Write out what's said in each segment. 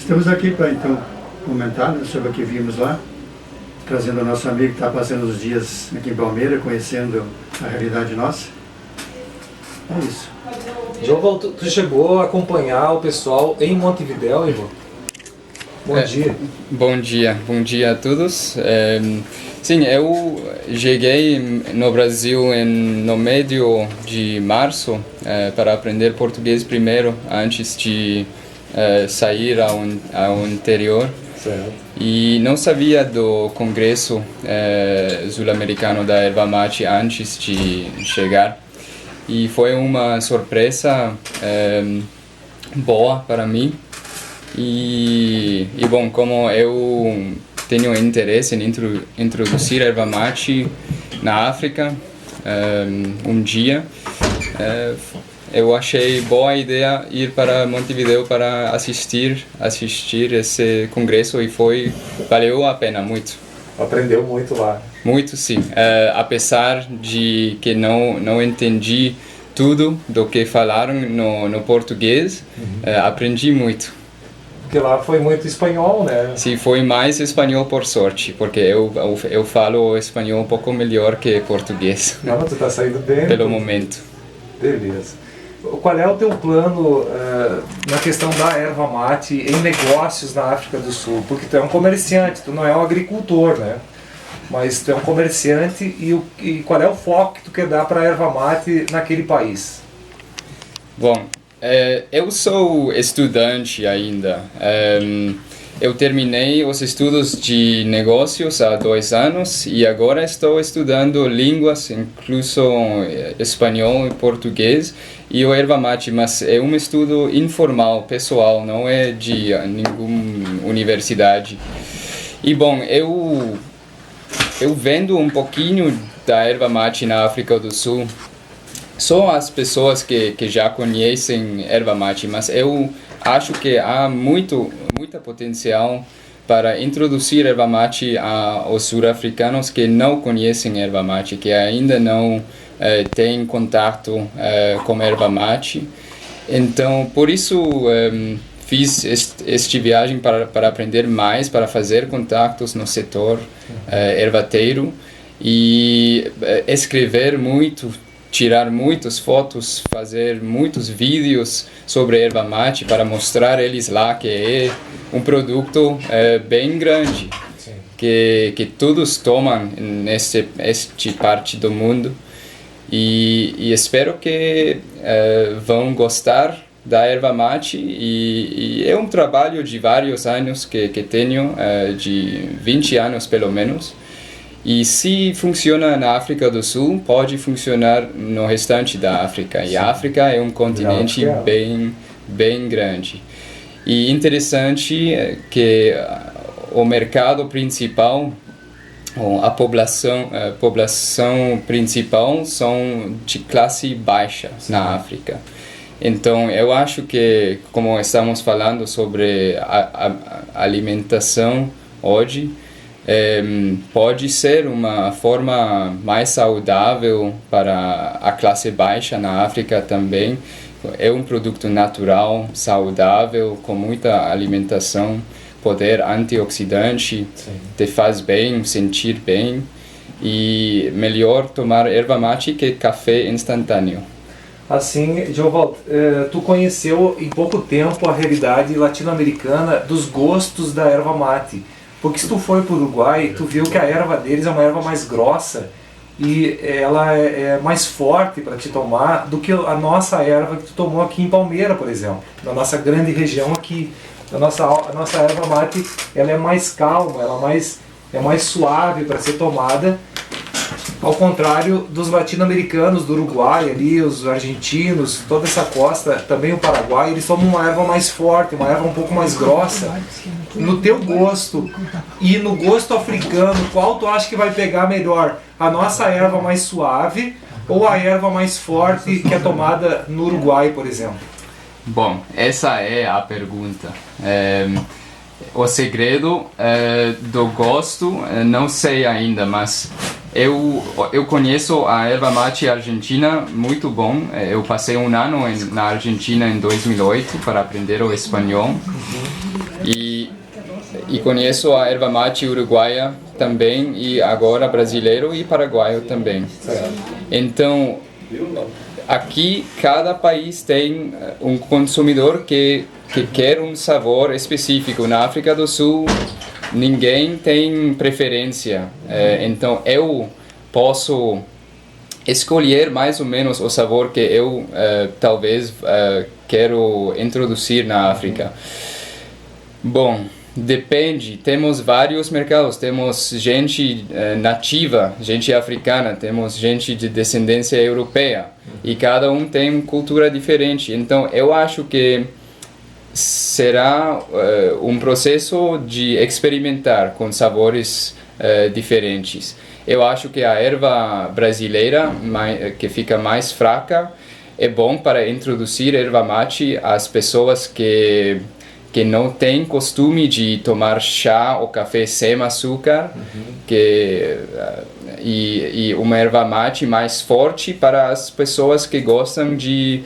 Estamos aqui para então comentar, né, sobre o que vimos lá, trazendo o nosso amigo que está passando os dias aqui em Palmeira, conhecendo a realidade nossa. É isso. João, tu chegou a acompanhar o pessoal em Montevidéu, Ivo? Bom dia. Bom dia a todos. Sim, eu cheguei no Brasil no meio de março para aprender português primeiro, antes de sair ao interior. Certo. E não sabia do Congresso Sul-Americano da Erva Mate antes de chegar. E foi uma surpresa boa para mim. E bom, como eu tenho interesse em introduzir erva mate na África um dia, eu achei boa ideia ir para Montevideo para assistir esse congresso e valeu a pena muito. Aprendeu muito lá. Muito, sim. Apesar de que não entendi tudo do que falaram no português, aprendi muito. Porque lá foi muito espanhol, né? Sim, foi mais espanhol por sorte, porque eu falo espanhol um pouco melhor que português. Não, tu tá saindo bem. Pelo momento. Beleza. Qual é o teu plano na questão da erva mate em negócios na África do Sul? Porque tu é um comerciante, tu não é um agricultor, né? Mas tu é um comerciante e qual é o foco que tu quer dar para a erva mate naquele país? Bom, eu sou estudante ainda. Eu terminei os estudos de negócios há 2 anos e agora estou estudando línguas, incluso espanhol e português e o erva mate, mas é um estudo informal, pessoal, não é de nenhuma universidade. E bom, eu vendo um pouquinho da erva mate na África do Sul. Só as pessoas que já conhecem erva mate, mas eu acho que há muita potencial para introduzir erva mate aos sul-africanos que não conhecem erva mate, que ainda não têm contato com erva mate. Então, por isso fiz esta viagem para aprender mais, para fazer contatos no setor ervateiro e escrever muito, tirar muitas fotos, fazer muitos vídeos sobre erva mate para mostrar eles lá que é um produto bem grande, que todos tomam nesta parte do mundo e espero que vão gostar da erva mate e é um trabalho de vários anos que tenho, de 20 anos pelo menos. E se funciona na África do Sul, pode funcionar no restante da África. E a África é um continente bem grande. E interessante que o mercado principal, a população principal são de classe baixa na África. Então, eu acho que, como estamos falando sobre a alimentação hoje, pode ser uma forma mais saudável para a classe baixa na África também. É um produto natural, saudável, com muita alimentação, poder antioxidante, te faz bem, sentir bem e melhor tomar erva mate que café instantâneo. Assim, Giovaldo, tu conheceu em pouco tempo a realidade latino-americana dos gostos da erva mate. Porque se tu foi para o Uruguai, tu viu que a erva deles é uma erva mais grossa e ela é mais forte para te tomar do que a nossa erva que tu tomou aqui em Palmeira, por exemplo. Na nossa grande região aqui, a nossa erva mate, ela é mais calma, é mais suave para ser tomada. Ao contrário dos latino-americanos, do Uruguai ali, os argentinos, toda essa costa, também o Paraguai, eles tomam uma erva mais forte, uma erva um pouco mais grossa. No teu gosto e no gosto africano, qual tu acha que vai pegar melhor? A nossa erva mais suave ou a erva mais forte que é tomada no Uruguai, por exemplo? Bom, essa é a pergunta. O segredo do gosto, não sei ainda, mas Eu conheço a erva mate argentina muito bom. Eu passei um ano na Argentina em 2008 para aprender o espanhol. E conheço a erva mate uruguaia também, e agora brasileiro e paraguaio também. Então, aqui cada país tem um consumidor que quer um sabor específico. Na África do Sul, ninguém tem preferência. Então, eu posso escolher mais ou menos o sabor que eu talvez quero introduzir na África. Bom, depende, temos vários mercados, temos gente nativa, gente africana, temos gente de descendência europeia, e cada um tem cultura diferente. Então eu acho que será um processo de experimentar com sabores diferentes. Eu acho que a erva brasileira, que fica mais fraca, é bom para introduzir erva mate às pessoas que não têm costume de tomar chá ou café sem açúcar, e uma erva mate mais forte para as pessoas que gostam de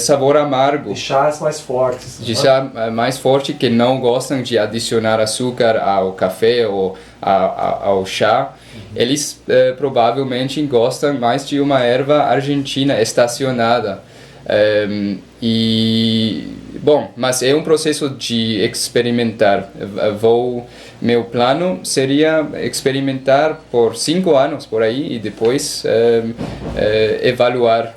sabor amargo. De chás mais fortes. De chá mais forte, que não gostam de adicionar açúcar ao café ou ao chá. Eles provavelmente gostam mais de uma erva argentina estacionada. Bom, mas é um processo de experimentar. Meu plano seria experimentar por 5 anos por aí e depois evaluar.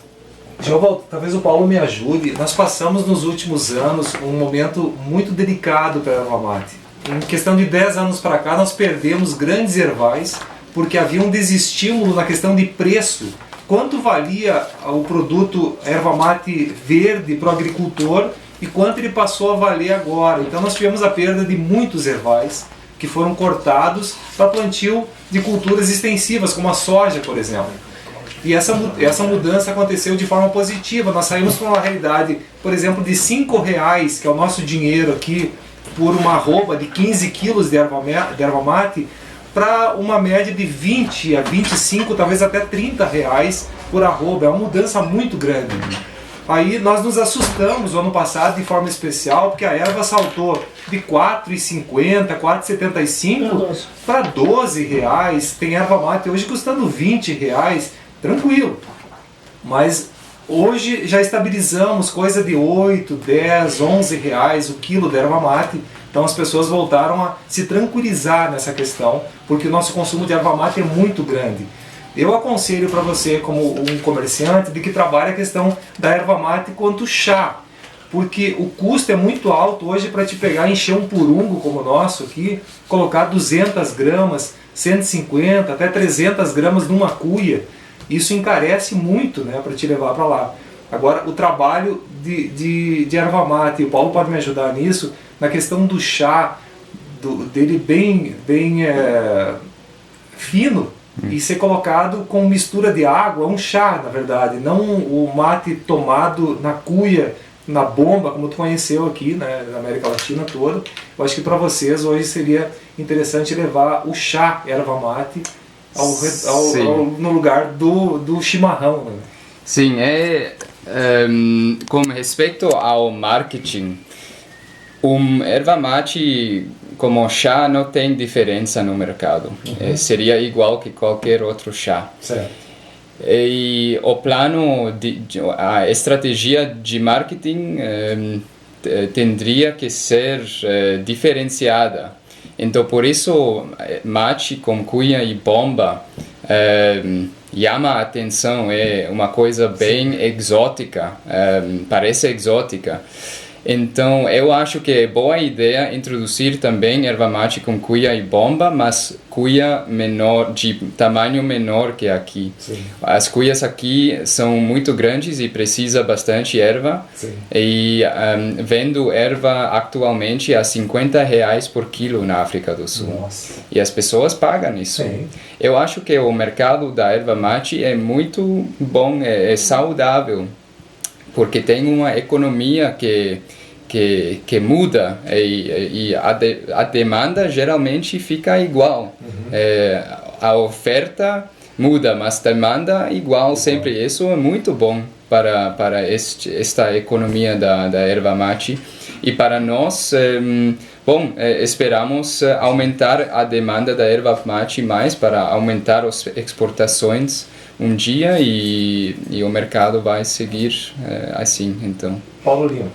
João, talvez o Paulo me ajude. Nós passamos nos últimos anos um momento muito delicado para a erva mate. Em questão de 10 anos para cá, nós perdemos grandes ervais porque havia um desestímulo na questão de preço. Quanto valia o produto erva mate verde para o agricultor e quanto ele passou a valer agora. Então nós tivemos a perda de muitos ervais que foram cortados para plantio de culturas extensivas, como a soja, por exemplo. E essa mudança aconteceu de forma positiva. Nós saímos para uma realidade, por exemplo, de R$5, que é o nosso dinheiro aqui, por uma arroba de 15 quilos de erva mate, para uma média de 20 a 25, talvez até R$30 por arroba. É uma mudança muito grande. Aí nós nos assustamos no ano passado de forma especial, porque a erva saltou de R$4,50, R$4,75 para R$12. Tem erva mate hoje custando R$20, tranquilo. Mas hoje já estabilizamos coisa de R$8, R$10, R$11 o quilo de erva mate. Então as pessoas voltaram a se tranquilizar nessa questão, porque o nosso consumo de erva mate é muito grande. Eu aconselho para você, como um comerciante, de que trabalhe a questão da erva mate quanto chá, porque o custo é muito alto hoje para te pegar e encher um purungo como o nosso aqui, colocar 200 gramas, 150, até 300 gramas numa cuia. Isso encarece muito, né, para te levar para lá. Agora, o trabalho de erva mate, e o Paulo pode me ajudar nisso, na questão do chá, dele bem fino, e ser colocado com mistura de água, um chá, na verdade, não o mate tomado na cuia, na bomba, como tu conheceu aqui, né, na América Latina toda. Eu acho que para vocês hoje seria interessante levar o chá erva mate no lugar do chimarrão. Né? Sim, com respeito ao marketing, erva mate como chá não tem diferença no mercado. Seria igual que qualquer outro chá. Certo. E o plano, a estratégia de marketing tendria que ser diferenciada. Então, por isso, mate com cuia e bomba chama a atenção, é uma coisa bem exótica, parece exótica. Então, eu acho que é boa ideia introduzir também erva mate com cuia e bomba, mas cuia menor, de tamanho menor que aqui. Sim. As cuias aqui são muito grandes e precisa bastante erva. Sim. E vendo erva atualmente a R$50 por quilo na África do Sul. Nossa. E as pessoas pagam isso. Sim. Eu acho que o mercado da erva mate é muito bom, é saudável, porque tem uma economia que muda e a demanda geralmente fica igual. A oferta muda, mas demanda igual sempre. Isso é muito bom para esta economia da erva mate. E para nós, esperamos aumentar a demanda da erva mate mais para aumentar as exportações dia e o mercado vai seguir assim, então. Paulo Lima.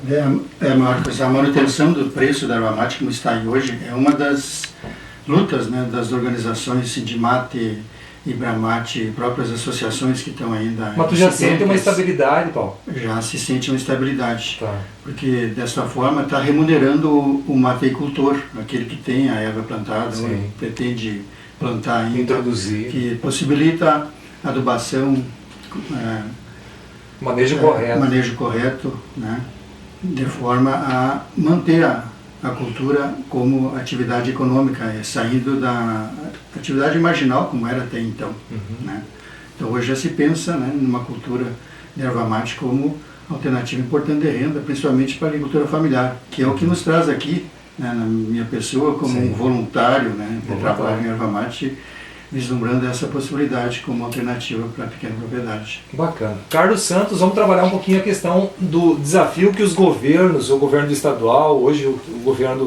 Marcos, a manutenção do preço da erva mate como está aí hoje é uma das lutas, né, das organizações Sindimate, Ibramate, próprias associações que estão ainda... Mas tu já sente uma estabilidade, Paulo? Já se sente uma estabilidade, tá. Porque dessa forma está remunerando o mateicultor, aquele que tem a erva plantada, ou pretende plantar ainda, introduzir, que possibilita adubação, manejo correto, né, de forma a manter a cultura como atividade econômica, saindo da atividade marginal como era até então. Né? Então hoje já se pensa, né, numa cultura de erva mate como alternativa importante de renda, principalmente para a agricultura familiar, que é o que nos traz aqui, né, na minha pessoa, como um voluntário, né, de trabalho em erva mate, vislumbrando essa possibilidade como alternativa para a pequena propriedade. Bacana. Carlos Santos, vamos trabalhar um pouquinho a questão do desafio que os governos, o governo estadual, hoje o governo